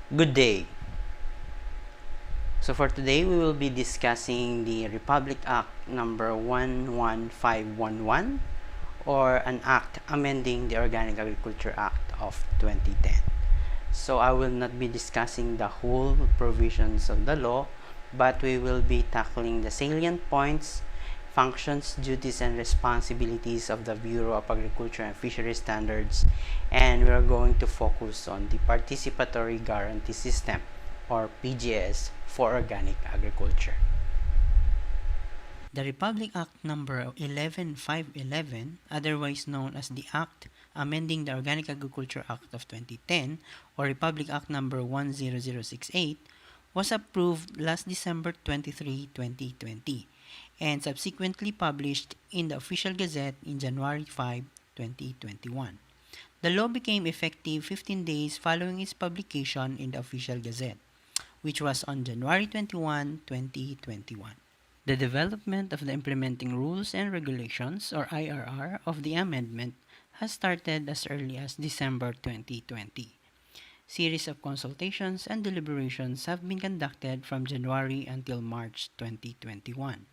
Good day. So for today, we will be discussing the Republic Act number 11511, or an act amending the Organic Agriculture Act of 2010. So I will not be discussing the whole provisions of the law, but we will be tackling the salient points, functions, duties, and responsibilities of the Bureau of Agriculture and Fisheries Standards, and we are going to focus on the Participatory Guarantee System, or PGS, for organic agriculture. The Republic Act number 11511, otherwise known as the Act amending the Organic Agriculture Act of 2010, or Republic Act number 10068, was approved last December 23, 2020, and subsequently published in the Official Gazette in January 5, 2021. The law became effective 15 days following its publication in the Official Gazette, which was on January 21, 2021. The development of the implementing rules and regulations, or IRR, of the amendment has started as early as December 2020. Series of consultations and deliberations have been conducted from January until March 2021.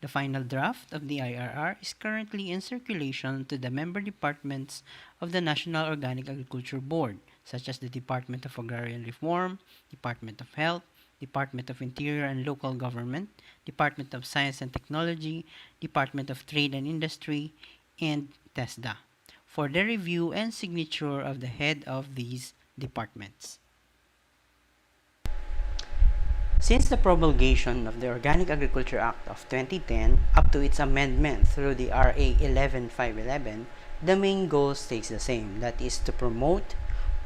The final draft of the IRR is currently in circulation to the member departments of the National Organic Agriculture Board, such as the Department of Agrarian Reform, Department of Health, Department of Interior and Local Government, Department of Science and Technology, Department of Trade and Industry, and TESDA, for the review and signature of the head of these departments. Since the promulgation of the Organic Agriculture Act of 2010 up to its amendment through the RA 11511, the main goal stays the same, that is to promote,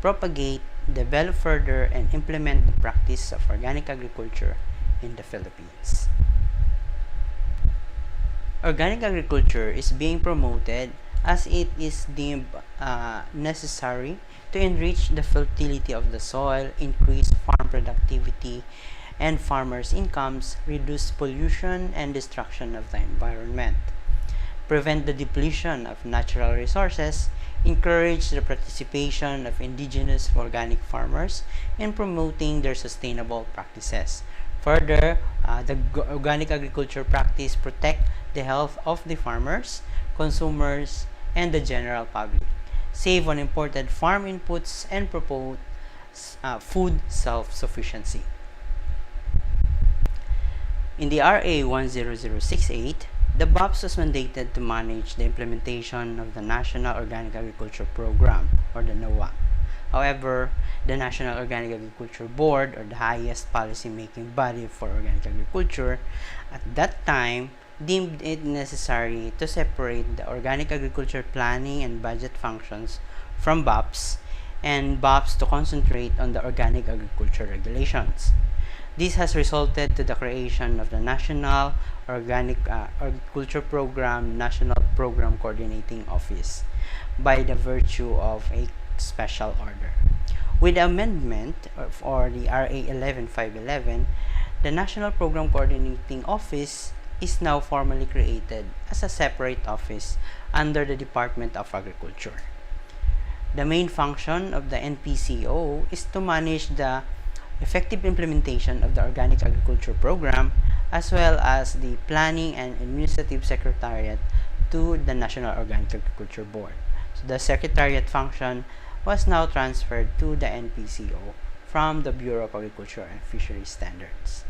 propagate, develop further, and implement the practice of organic agriculture in the Philippines. Organic agriculture is being promoted as it is deemed necessary to enrich the fertility of the soil, increase farm productivity and farmers' incomes, reduce pollution and destruction of the environment, prevent the depletion of natural resources, encourage the participation of indigenous organic farmers in promoting their sustainable practices. Further, the organic agriculture practice protect the health of the farmers, consumers, and the general public, save on imported farm inputs, and promote food self-sufficiency. In the RA 10068, the BAFS was mandated to manage the implementation of the National Organic Agriculture Program, or the NOAA. However, the National Organic Agriculture Board, or the highest policy-making body for organic agriculture, at that time deemed it necessary to separate the organic agriculture planning and budget functions from BAFS, and BAFS to concentrate on the organic agriculture regulations. This has resulted to the creation of the National Organic Agriculture Program National Program Coordinating Office by the virtue of a special order. With the amendment for the RA 11511, the National Program Coordinating Office is now formally created as a separate office under the Department of Agriculture. The main function of the NPCO is to manage the effective implementation of the Organic Agriculture Program, as well as the Planning and Administrative Secretariat to the National Organic Agriculture Board. So the Secretariat function was now transferred to the NPCO from the Bureau of Agriculture and Fisheries Standards.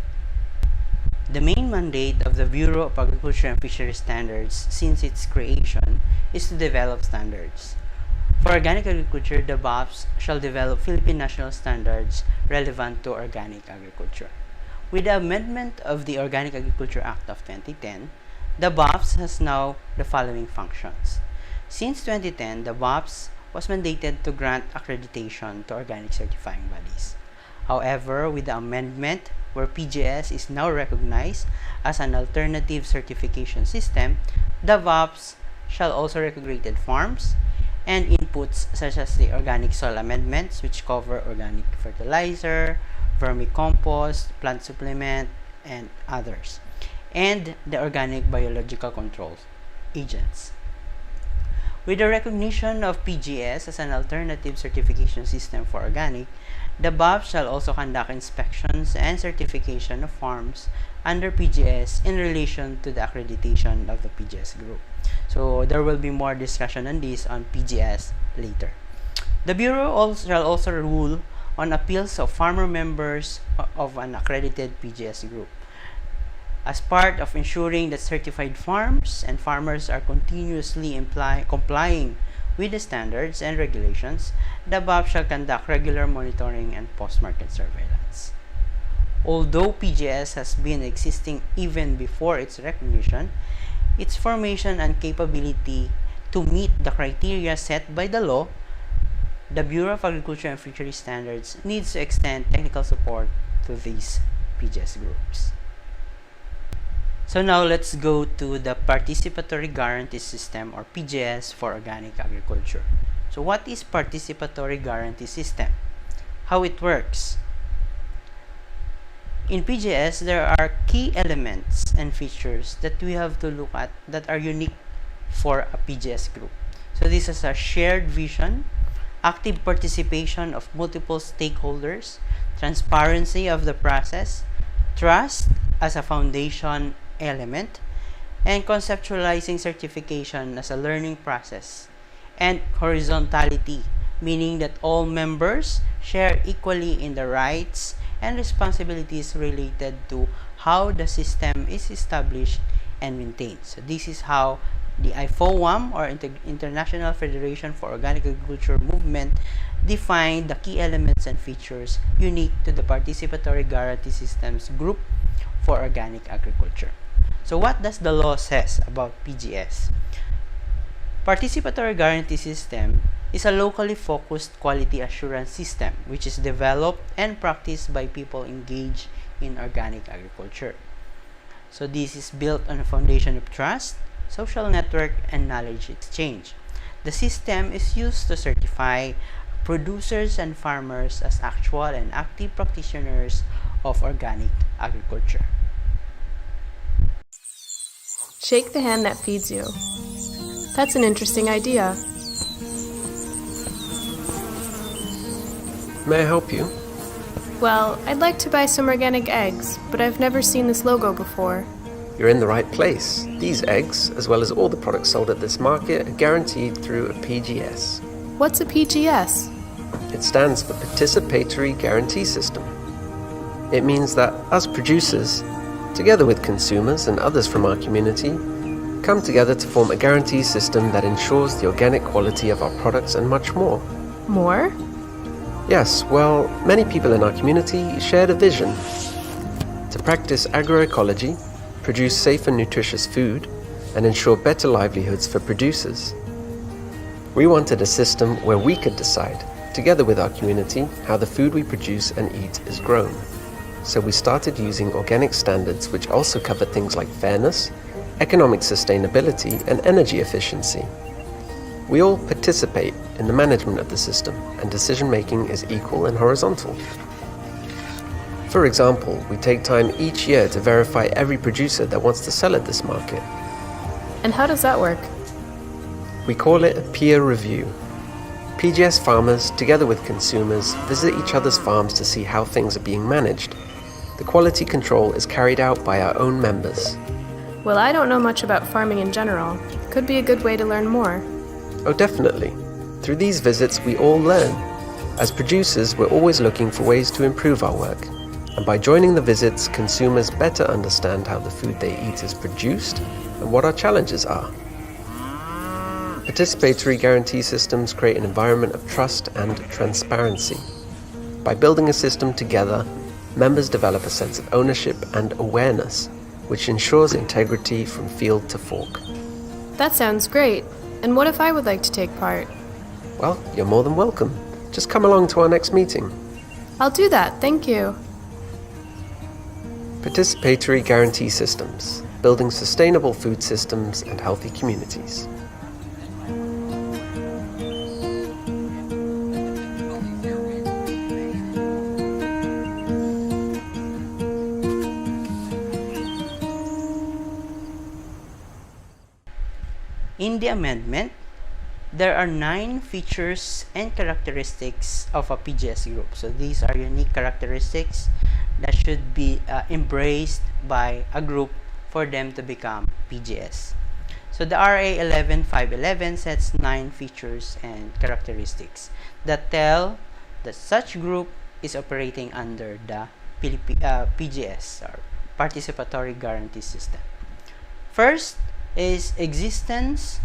The main mandate of the Bureau of Agriculture and Fisheries Standards since its creation is to develop standards. For organic agriculture, the BAFS shall develop Philippine national standards relevant to organic agriculture. With the amendment of the Organic Agriculture Act of 2010, the BAFS has now the following functions. Since 2010, the BAFS was mandated to grant accreditation to organic certifying bodies. However, with the amendment where PGS is now recognized as an alternative certification system, the BAFS shall also recognize farms and inputs such as the organic soil amendments, which cover organic fertilizer, vermicompost, plant supplement, and others, and the organic biological control agents. With the recognition of PGS as an alternative certification system for organic, The BAFS shall also conduct inspections and certification of farms under PGS in relation to the accreditation of the PGS group. So there will be more discussion on this on PGS later. The Bureau shall also rule on appeals of farmer members of an accredited PGS group. As part of ensuring that certified farms and farmers are continuously complying with the standards and regulations, the BAFS shall conduct regular monitoring and post-market surveillance. Although PGS has been existing even before its recognition, its formation and capability to meet the criteria set by the law, the Bureau of Agriculture and Fishery Standards needs to extend technical support to these PGS groups. So now let's go to the Participatory Guarantee System, or PGS, for organic agriculture. So what is Participatory Guarantee System? How it works? In PGS, there are key elements and features that we have to look at that are unique for a PGS group. So this is a shared vision, active participation of multiple stakeholders, transparency of the process, trust as a foundation element, and conceptualizing certification as a learning process, and horizontality, meaning that all members share equally in the rights and responsibilities related to how the system is established and maintained. So this is how the IFOAM, or International Federation for Organic Agriculture movement, defined the key elements and features unique to the Participatory Guarantee Systems group for organic agriculture. So what does the law says about PGS? Participatory Guarantee System is a locally focused quality assurance system which is developed and practiced by people engaged in organic agriculture. So this is built on a foundation of trust, social network, and knowledge exchange. The system is used to certify producers and farmers as actual and active practitioners of organic agriculture. Shake the hand that feeds you. That's an interesting idea. May I help you? Well, I'd like to buy some organic eggs, but I've never seen this logo before. You're in the right place. These eggs, as well as all the products sold at this market, are guaranteed through a PGS. What's a PGS? It stands for Participatory Guarantee System. It means that us producers, together with consumers and others from our community, come together to form a guarantee system that ensures the organic quality of our products and much more. More? Yes, well, many people in our community share the vision to practice agroecology, produce safe and nutritious food, and ensure better livelihoods for producers. We wanted a system where we could decide, together with our community, how the food we produce and eat is grown. So we started using organic standards which also cover things like fairness, economic sustainability, and energy efficiency. We all participate in the management of the system, and decision-making is equal and horizontal. For example, we take time each year to verify every producer that wants to sell at this market. And how does that work? We call it a peer review. PGS farmers, together with consumers, visit each other's farms to see how things are being managed. The quality control is carried out by our own members. Well, I don't know much about farming in general. Could be a good way to learn more. Oh, definitely. Through these visits, we all learn. As producers, we're always looking for ways to improve our work. And by joining the visits, consumers better understand how the food they eat is produced and what our challenges are. Participatory guarantee systems create an environment of trust and transparency. By building a system together, members develop a sense of ownership and awareness, which ensures integrity from field to fork. That sounds great. And what if I would like to take part? Well, you're more than welcome. Just come along to our next meeting. I'll do that, thank you. Participatory guarantee systems, building sustainable food systems and healthy communities. In the amendment, there are 9 features and characteristics of a PGS group. So these are unique characteristics that should be embraced by a group for them to become PGS. So the RA 11511 sets 9 features and characteristics that tell that such group is operating under the PGS, or Participatory Guarantee System. First is existence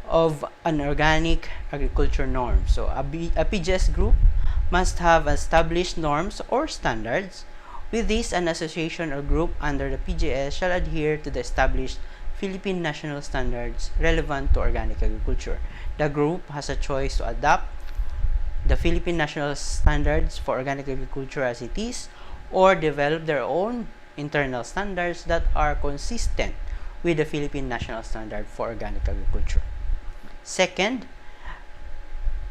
of an organic agriculture norm. So a PGS group must have established norms or standards. With this, an association or group under the PGS shall adhere to the established Philippine national standards relevant to organic agriculture. The group has a choice to adopt the Philippine national standards for organic agriculture as it is, or develop their own internal standards that are consistent with the Philippine national standard for organic agriculture. Second,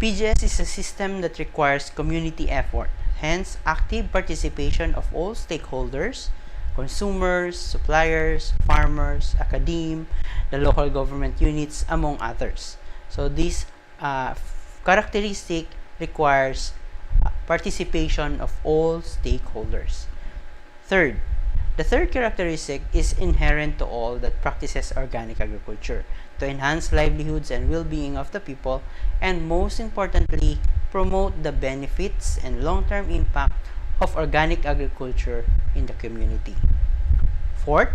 PGS is a system that requires community effort, hence active participation of all stakeholders, consumers, suppliers, farmers, academe, the local government units, among others. So this characteristic requires participation of all stakeholders. Third, the third characteristic is inherent to all that practices organic agriculture to enhance livelihoods and well-being of the people, and most importantly, promote the benefits and long-term impact of organic agriculture in the community. Fourth,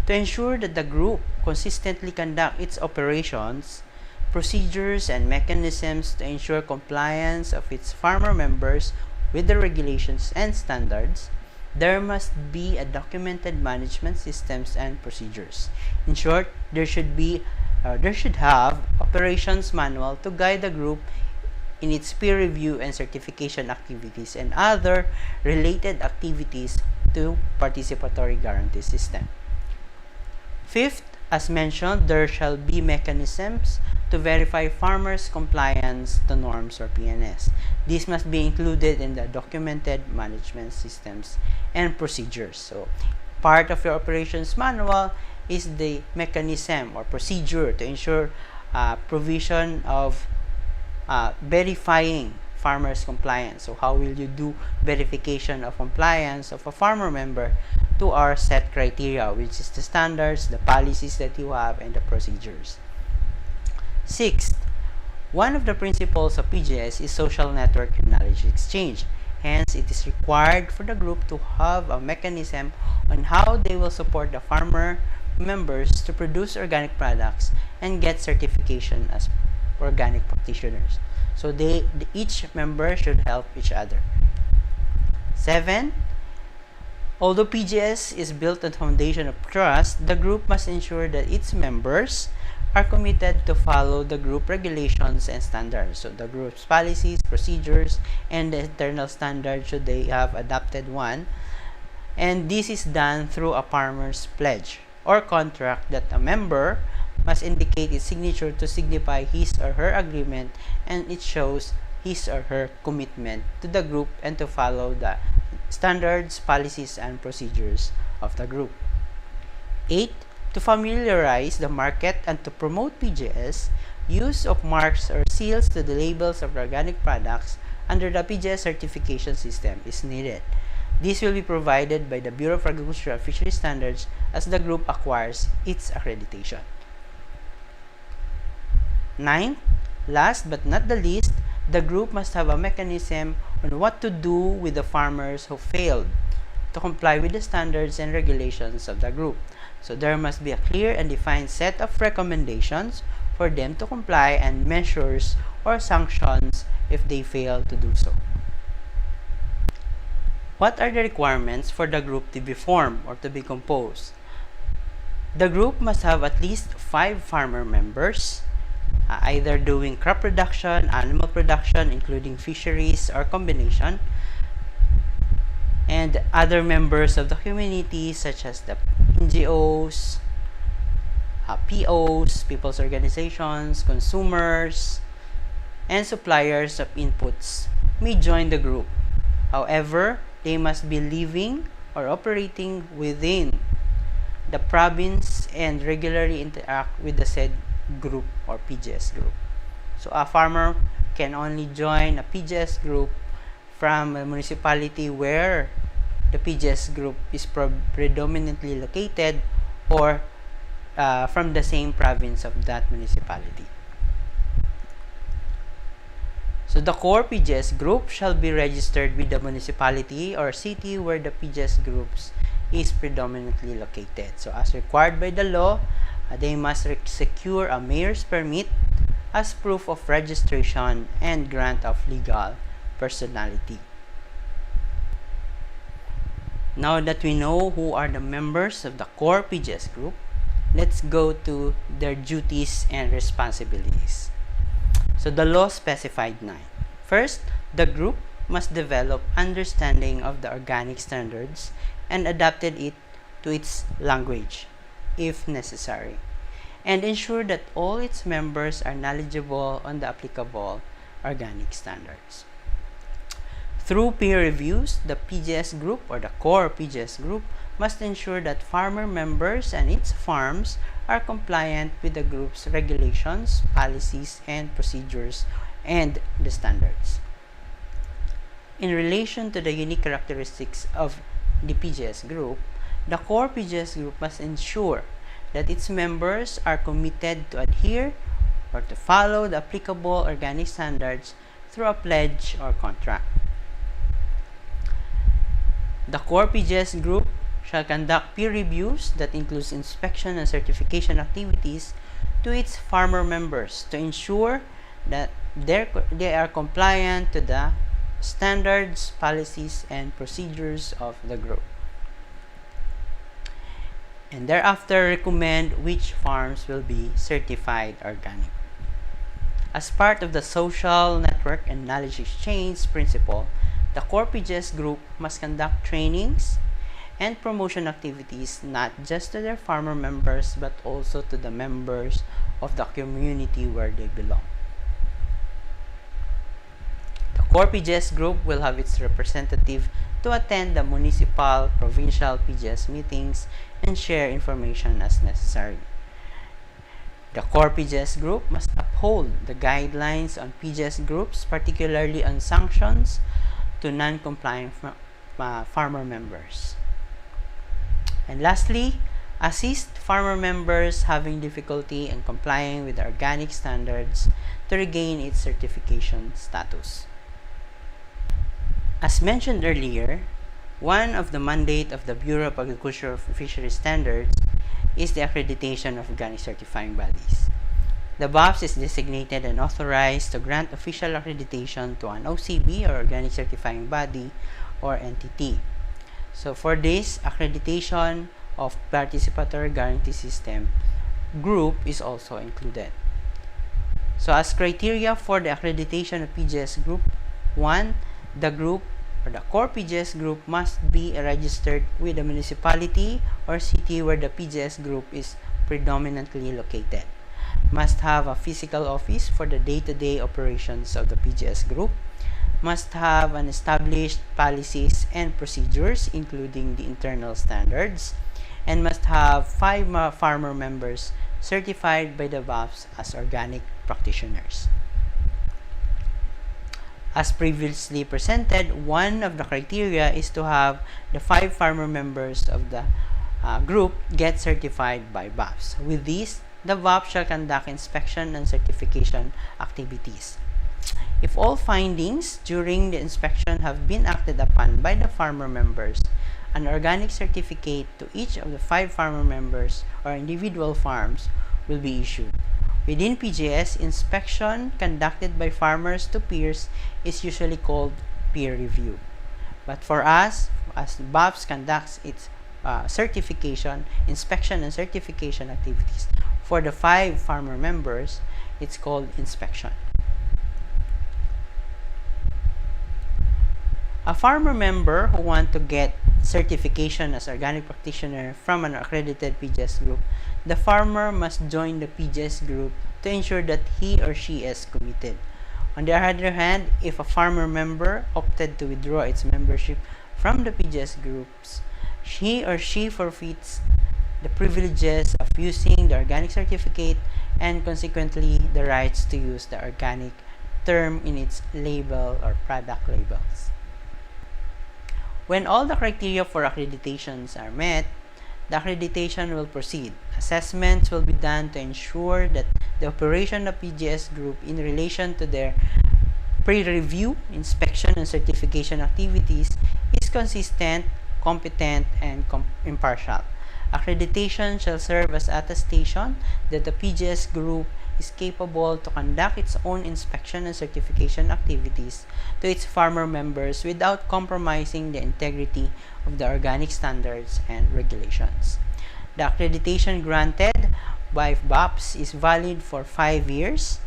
to ensure that the group consistently conduct its operations, procedures, and mechanisms to ensure compliance of its farmer members with the regulations and standards, there must be a documented management systems and procedures. In short, there should have operations manual to guide the group in its peer review and certification activities and other related activities to participatory guarantee system. Fifth, as mentioned, there shall be mechanisms to verify farmers' compliance to norms or PNS. This must be included in the documented management systems and procedures. So, part of your operations manual is the mechanism or procedure to ensure provision of verifying farmers' compliance. So how will you do verification of compliance of a farmer member to our set criteria, which is the standards, the policies that you have, and the procedures. Sixth, one of the principles of PGS is social network and knowledge exchange. Hence, it is required for the group to have a mechanism on how they will support the farmer members to produce organic products and get certification as organic practitioners. So each member should help each other. 7. Although PGS is built on the foundation of trust, the group must ensure that its members are committed to follow the group regulations and standards. So the group's policies, procedures, and the internal standards should they have adopted one. And this is done through a farmer's pledge or contract that a member must indicate its signature to signify his or her agreement, and it shows his or her commitment to the group and to follow the standards, policies, and procedures of the group. 8. To familiarize the market and to promote PGS, use of marks or seals to the labels of organic products under the PGS certification system is needed. This will be provided by the Bureau of Agriculture and Fisheries Standards as the group acquires its accreditation. 9. Last but not the least, the group must have a mechanism on what to do with the farmers who failed to comply with the standards and regulations of the group. So there must be a clear and defined set of recommendations for them to comply and measures or sanctions if they fail to do so. What are the requirements for the group to be formed or to be composed? The group must have at least 5 farmer members, either doing crop production, animal production, including fisheries or combination, and other members of the community such as the NGOs, POs, people's organizations, consumers, and suppliers of inputs may join the group. However, they must be living or operating within the province and regularly interact with the said group or PGS group. So a farmer can only join a PGS group from a municipality where the PGS group is predominantly located, or from the same province of that municipality. So the core PGS group shall be registered with the municipality or city where the PGS groups is predominantly located. So as required by the law, they must secure a mayor's permit as proof of registration and grant of legal personality. Now that we know who are the members of the core PGS group, let's go to their duties and responsibilities. So the law specified 9. First, the group must develop understanding of the organic standards and adapted it to its language, if necessary, and ensure that all its members are knowledgeable on the applicable organic standards. Through peer reviews, the PGS group or the core PGS group must ensure that farmer members and its farms are compliant with the group's regulations, policies, and procedures and the standards. In relation to the unique characteristics of the PGS group, the core PGS group must ensure that its members are committed to adhere or to follow the applicable organic standards through a pledge or contract. The core PGS group shall conduct peer reviews that includes inspection and certification activities to its farmer members to ensure that they are compliant to the standards, policies, and procedures of the group, and thereafter recommend which farms will be certified organic. As part of the social network and knowledge exchange principle, the core PGS group must conduct trainings and promotion activities not just to their farmer members but also to the members of the community where they belong. The core PGS group will have its representative to attend the municipal, provincial PGS meetings and share information as necessary. The core PGS group must uphold the guidelines on PGS groups, particularly on sanctions to non-compliant farmer members. And lastly, assist farmer members having difficulty in complying with the organic standards to regain its certification status. As mentioned earlier, one of the mandate of the Bureau of Agricultural Fisheries Standards is the accreditation of organic certifying bodies. The BAFS is designated and authorized to grant official accreditation to an OCB or organic certifying body or entity. So for this, accreditation of participatory guarantee system group is also included. So as criteria for the accreditation of PGS group, 1, the group or the core PGS group must be registered with the municipality or city where the PGS group is predominantly located. Must have a physical office for the day-to-day operations of the PGS group. Must have an established policies and procedures, including the internal standards, and must have 5 farmer members certified by the BAFS as organic practitioners. As previously presented, one of the criteria is to have the 5 farmer members of the group get certified by BAFS. With this, the BAFS shall conduct inspection and certification activities. If all findings during the inspection have been acted upon by the farmer members, an organic certificate to each of the 5 farmer members or individual farms will be issued. Within PGS, inspection conducted by farmers to peers is usually called peer review. But for us, as BAFS conducts its certification, inspection, and certification activities for the 5 farmer members, it's called inspection. A farmer member who wants to get certification as organic practitioner from an accredited PGS group, the farmer must join the PGS group to ensure that he or she is committed. On the other hand, if a farmer member opted to withdraw its membership from the PGS groups, he or she forfeits the privileges of using the organic certificate and consequently the rights to use the organic term in its label or product labels. When all the criteria for accreditations are met, the accreditation will proceed. Assessments will be done to ensure that the operation of PGS Group in relation to their pre-review, inspection, and certification activities is consistent, competent, and impartial. Accreditation shall serve as attestation that the PGS Group is capable to conduct its own inspection and certification activities to its farmer members without compromising the integrity of the organic standards and regulations. The accreditation granted by BAFS is valid for 5 years,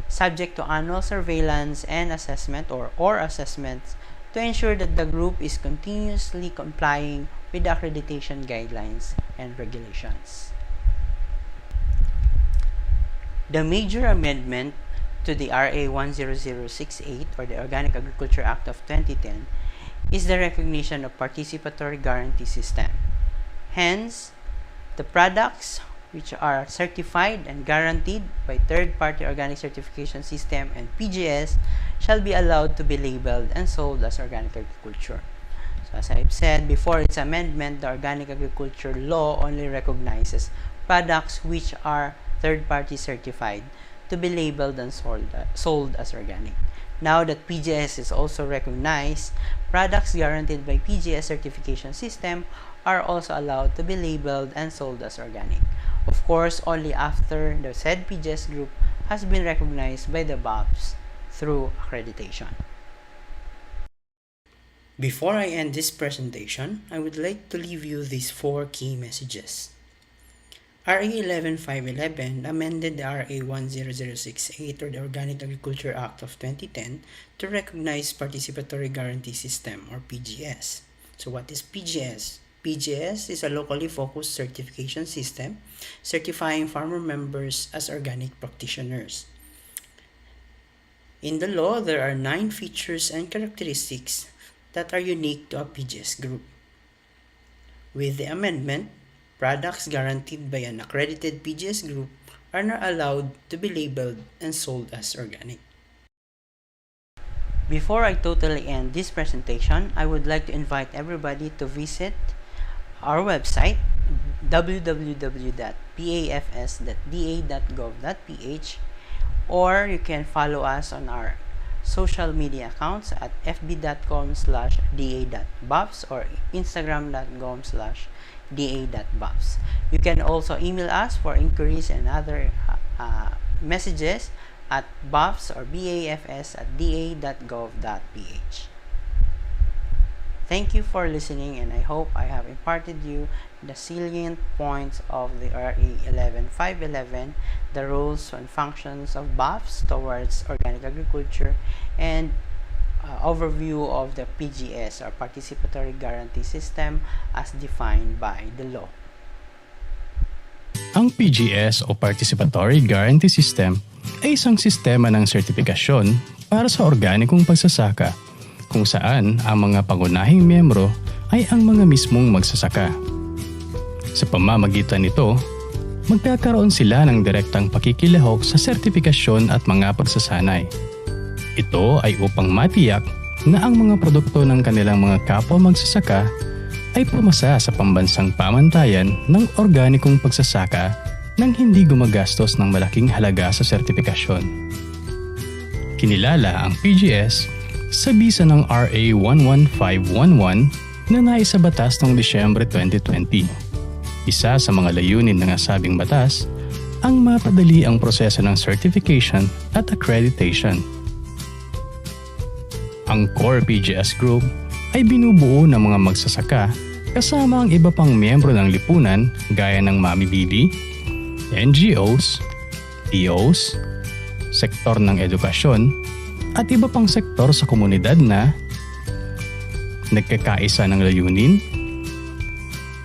subject to annual surveillance and assessment or assessments to ensure that the group is continuously complying with the accreditation guidelines and regulations. The major amendment to the RA 10068 or the Organic Agriculture Act of 2010 is the recognition of participatory guarantee system. Hence, the products which are certified and guaranteed by third-party organic certification system and PGS shall be allowed to be labeled and sold as organic agriculture. So as I've said before its amendment, the organic agriculture law only recognizes products which are third-party certified to be labeled and sold as organic. Now that PGS is also recognized, products guaranteed by PGS certification system are also allowed to be labeled and sold as organic. Of course, only after the said PGS group has been recognized by the BAFS through accreditation. Before I end this presentation, I would like to leave you these 4 key messages. RA 11511 amended the RA 10068 or the Organic Agriculture Act of 2010 to recognize Participatory Guarantee System or PGS. So what is PGS? PGS is a locally focused certification system certifying farmer members as organic practitioners. In the law, there are 9 features and characteristics that are unique to a PGS group. With the amendment, products guaranteed by an accredited PGS group are not allowed to be labeled and sold as organic. Before I totally end this presentation, I would like to invite everybody to visit our website www.bafs.da.gov.ph, or you can follow us on our social media accounts at fb.com/da.bafs or instagram.com/da.bafs. You can also email us for inquiries and other messages at bafs or bafs@da.gov.ph. Thank you for listening, and I hope I have imparted you the salient points of the RA 11511, the roles and functions of BAFS towards organic agriculture, and overview of the PGS or Participatory Guarantee System as defined by the law. Ang PGS o Participatory Guarantee System ay isang sistema ng sertifikasyon para sa organikong pagsasaka, kung saan ang mga pangunahing miyembro ay ang mga mismong magsasaka. Sa pamamagitan nito, magkakaroon sila ng direktang pakikilahok sa sertifikasyon at mga pagsasanay. Ito ay upang matiyak na ang mga produkto ng kanilang mga kapwa magsasaka ay pumasa sa pambansang pamantayan ng organikong pagsasaka nang hindi gumagastos ng malaking halaga sa sertifikasyon. Kinilala ang PGS sa bisa ng RA 11511 na naisabatas noong Disyembre 2020. Isa sa mga layunin ng nasabing batas ang mapadali ang proseso ng certification at accreditation. Ang core PGS Group ay binubuo ng mga magsasaka kasama ang iba pang miyembro ng lipunan gaya ng mamimili, NGOs, TOs, sektor ng edukasyon, at iba pang sektor sa komunidad na nagkakaisa ng layunin,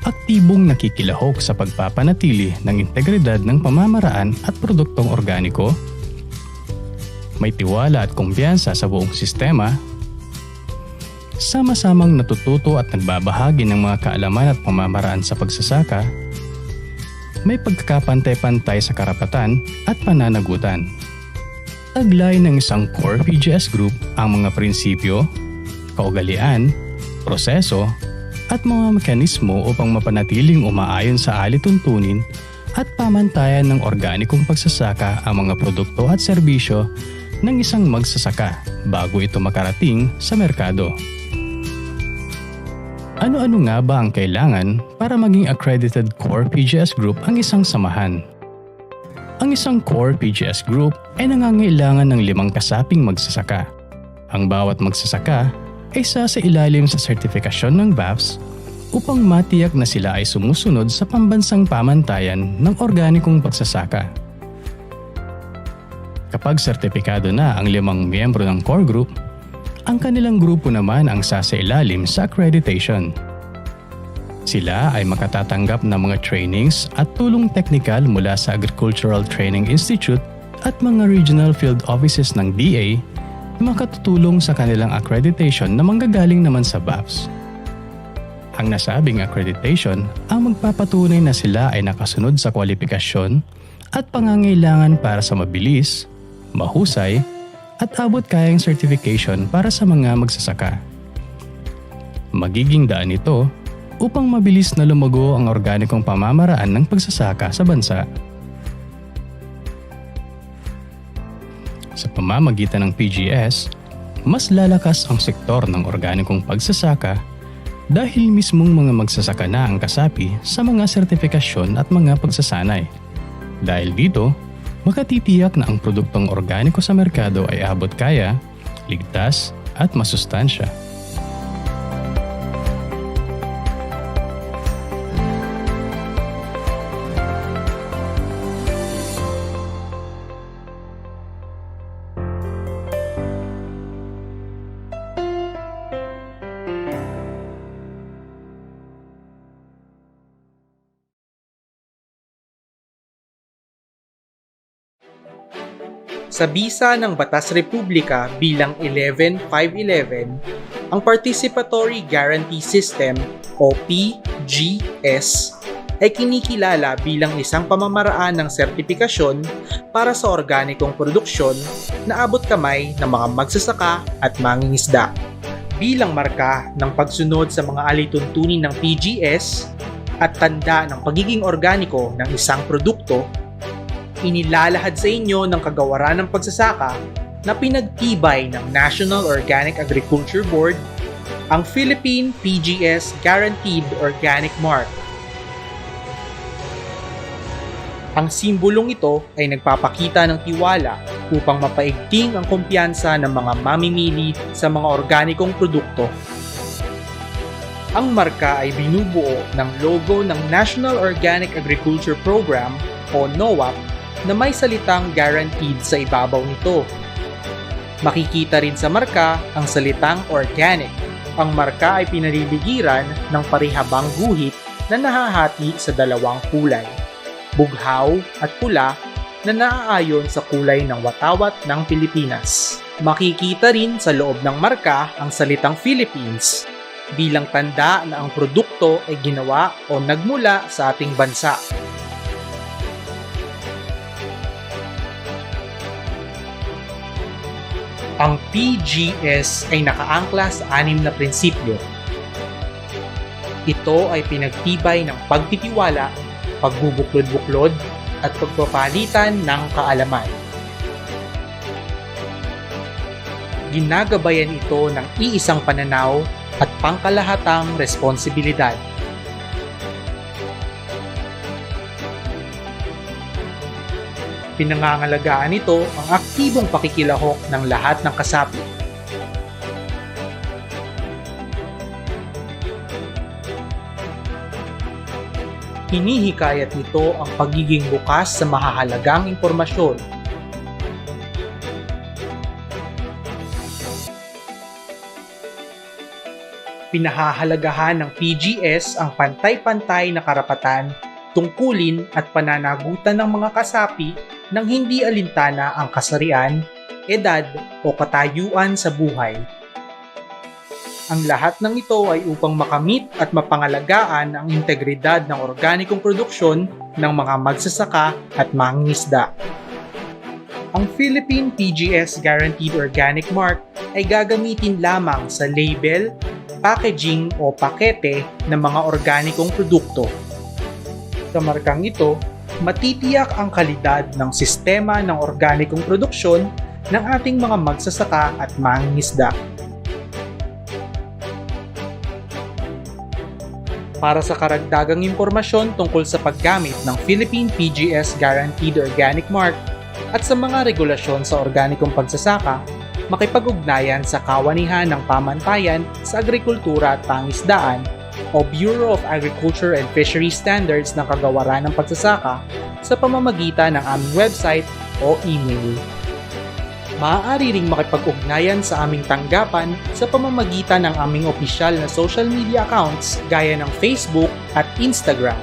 aktibong nakikilahok sa pagpapanatili ng integridad ng pamamaraan at produktong organiko, may tiwala at kumpiyansa sa buong sistema, sama-samang natututo at nagbabahagi ng mga kaalaman at pamamaraan sa pagsasaka, may pagkakapantay-pantay sa karapatan at pananagutan. Taglay ng isang core PGS group ang mga prinsipyo, kaugalian, proseso, at mga mekanismo upang mapanatiling umaayon sa alituntunin at pamantayan ng organikong pagsasaka ang mga produkto at serbisyo ng isang magsasaka bago ito makarating sa merkado. Ano-ano nga ba ang kailangan para maging accredited core PGS group ang isang samahan? Ang isang core PGS group ay nangangailangan ng 5 kasaping magsasaka. Ang bawat magsasaka ay sa ilalim sa sertifikasyon ng BAFS upang matiyak na sila ay sumusunod sa pambansang pamantayan ng organikong pagsasaka. Kapag sertipikado na ang 5 miyembro ng core group, ang kanilang grupo naman ang sasailalim sa accreditation. Sila ay makatatanggap ng mga trainings at tulong teknikal mula sa Agricultural Training Institute at mga regional field offices ng DA na makatutulong sa kanilang accreditation na manggagaling naman sa BAFS. Ang nasabing accreditation ang magpapatunay na sila ay nakasunod sa kwalifikasyon at pangangailangan para sa mabilis, mahusay, at abot-kayang certification para sa mga magsasaka. Magiging daan ito upang mabilis na lumago ang organikong pamamaraan ng pagsasaka sa bansa. Sa pamamagitan ng PGS, mas lalakas ang sektor ng organikong pagsasaka dahil mismong mga magsasaka na ang kasapi sa mga sertifikasyon at mga pagsasanay. Dahil dito, makatitiyak na ang produktong organiko sa merkado ay abot kaya, ligtas at masustansya. Sa bisa ng Batas Republika bilang 11511, ang Participatory Guarantee System o PGS ay kinikilala bilang isang pamamaraan ng sertipikasyon para sa organikong produksyon na abot kamay ng mga magsasaka at mangingisda. Bilang marka ng pagsunod sa mga alituntunin ng PGS at tanda ng pagiging organiko ng isang produkto, inilalahad sa inyo ng Kagawaran ng Pagsasaka na pinagtibay ng National Organic Agriculture Board ang Philippine PGS Guaranteed Organic Mark. Ang simbolong ito ay nagpapakita ng tiwala upang mapaigting ang kumpiyansa ng mga mamimili sa mga organikong produkto. Ang marka ay binubuo ng logo ng National Organic Agriculture Program o NOAP na may salitang guaranteed sa ibabaw nito. Makikita rin sa marka ang salitang organic. Ang marka ay pinaliligiran ng parihabang guhit na nahahati sa 2 kulay, bughaw at pula na naaayon sa kulay ng watawat ng Pilipinas. Makikita rin sa loob ng marka ang salitang Philippines bilang tanda na ang produkto ay ginawa o nagmula sa ating bansa. Ang PGS ay nakaangkla sa 6 na prinsipyo. Ito ay pinagtibay ng pagtitiwala, pagbubuklod-buklod, at pagpapalitan ng kaalaman. Ginagabayan ito ng iisang pananaw at pangkalahatang responsibilidad. Pinangangalagaan nito ang aktibong pakikilahok ng lahat ng kasapi. Hinihikayat nito ang pagiging bukas sa mahahalagang impormasyon. Pinahahalagahan ng PGS ang pantay-pantay na karapatan, tungkulin at pananagutan ng mga kasapi nang hindi alintana ang kasarian, edad o katayuan sa buhay. Ang lahat ng ito ay upang makamit at mapangalagaan ang integridad ng organikong produksyon ng mga magsasaka at mangingisda. Ang Philippine PGS Guaranteed Organic Mark ay gagamitin lamang sa label, packaging o pakete ng mga organikong produkto. Sa markang ito, matitiyak ang kalidad ng sistema ng organikong produksyon ng ating mga magsasaka at mangingisda. Para sa karagdagang impormasyon tungkol sa paggamit ng Philippine PGS Guaranteed Organic Mark at sa mga regulasyon sa organikong pagsasaka, makipag-ugnayan sa Kawanihan ng Pamantayan sa Agrikultura at Pangisdaan o Bureau of Agriculture and Fisheries Standards ng Kagawaran ng Pagsasaka sa pamamagitan ng aming website o email. Maaari ring makipag-ugnayan sa aming tanggapan sa pamamagitan ng aming opisyal na social media accounts gaya ng Facebook at Instagram.